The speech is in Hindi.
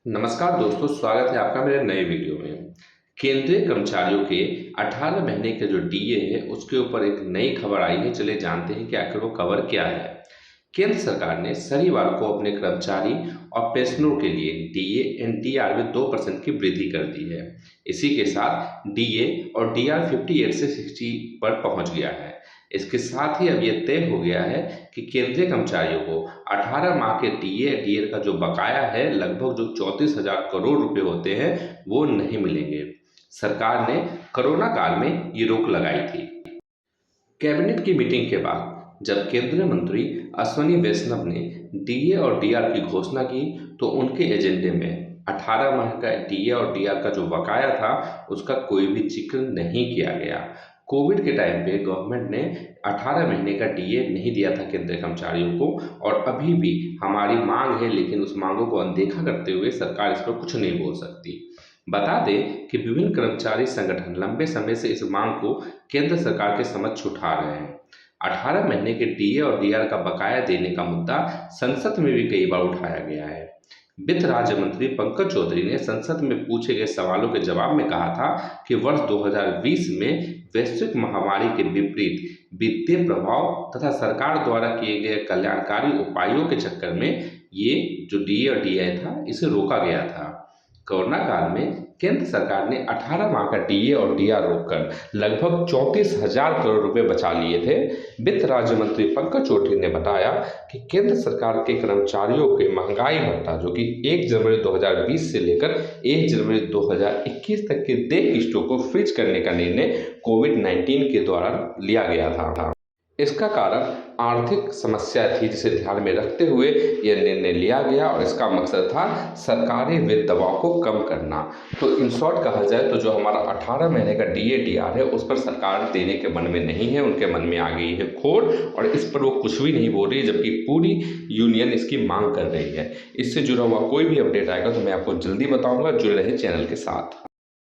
नमस्कार दोस्तों, स्वागत है आपका मेरे नए वीडियो में। केंद्रीय कर्मचारियों के 18 महीने के जो डीए है उसके ऊपर एक नई खबर आई है। चलिए जानते हैं कि आखिर वो खबर क्या है। केंद्र सरकार ने शनिवार को अपने कर्मचारी और पेंशनरों के लिए डीए एंड डीआर में 2% की वृद्धि कर दी है। इसी के साथ डीए और डीआर 58 से 60 पर पहुंच गया है। इसके साथ ही अब ये तय हो गया है कि केंद्रीय कर्मचारियों को 18 माह के डीए डीआर का जो बकाया है, लगभग जो 34,000 करोड़ रुपए होते हैं, वो नहीं मिलेंगे। सरकार ने कोरोना काल में ये रोक लगाई थी। कैबिनेट की मीटिंग के बाद जब केंद्रीय मंत्री अश्विनी वैष्णव ने डीए और डीआर की घोषणा की, तो उनके एजेंडे में 18 माह का डीए और डीआर का जो बकाया था उसका कोई भी जिक्र नहीं किया गया। कोविड के टाइम पे गवर्नमेंट ने 18 महीने का डीए नहीं दिया था केंद्रीय कर्मचारियों को, और अभी भी हमारी मांग है, लेकिन उस मांगों को अनदेखा करते हुए सरकार इस पर कुछ नहीं बोल सकती। बता दें कि विभिन्न कर्मचारी संगठन लंबे समय से इस मांग को केंद्र सरकार के समक्ष उठा रहे हैं। 18 महीने के डीए और डीआर का बकाया देने का मुद्दा संसद में भी कई बार उठाया गया है। वित्त राज्य मंत्री पंकज चौधरी ने संसद में पूछे गए सवालों के जवाब में कहा था कि वर्ष 2020 में वैश्विक महामारी के विपरीत वित्तीय प्रभाव तथा सरकार द्वारा किए गए कल्याणकारी उपायों के चक्कर में ये जो डीए और डीआई था, इसे रोका गया था। कोरोना काल में केंद्र सरकार ने 18 माह का डीए और डीआर रोककर लगभग 34,000 करोड़ रुपए बचा लिए थे। वित्त राज्य मंत्री पंकज चौधरी ने बताया कि केंद्र सरकार के कर्मचारियों के महंगाई भत्ता, जो कि 1 जनवरी 2020 से लेकर 1 जनवरी 2021 तक के देय किस्तों को फ्रीज करने का निर्णय कोविड-19 के दौरान लिया गया था। इसका कारण आर्थिक समस्या थी, जिसे ध्यान में रखते हुए यह निर्णय लिया गया, और इसका मकसद था सरकारी वित्त दबाव को कम करना। तो इन शॉर्ट कहा जाए तो जो हमारा 18 महीने का डीए डीआर है, उस पर सरकार देने के मन में नहीं है, उनके मन में आ गई है खोट, और इस पर वो कुछ भी नहीं बोल रही, जबकि पूरी यूनियन इसकी मांग कर रही है। इससे जुड़ा हुआ कोई भी अपडेट आएगा तो मैं आपको जल्दी बताऊंगा। जुड़े रहे चैनल के साथ।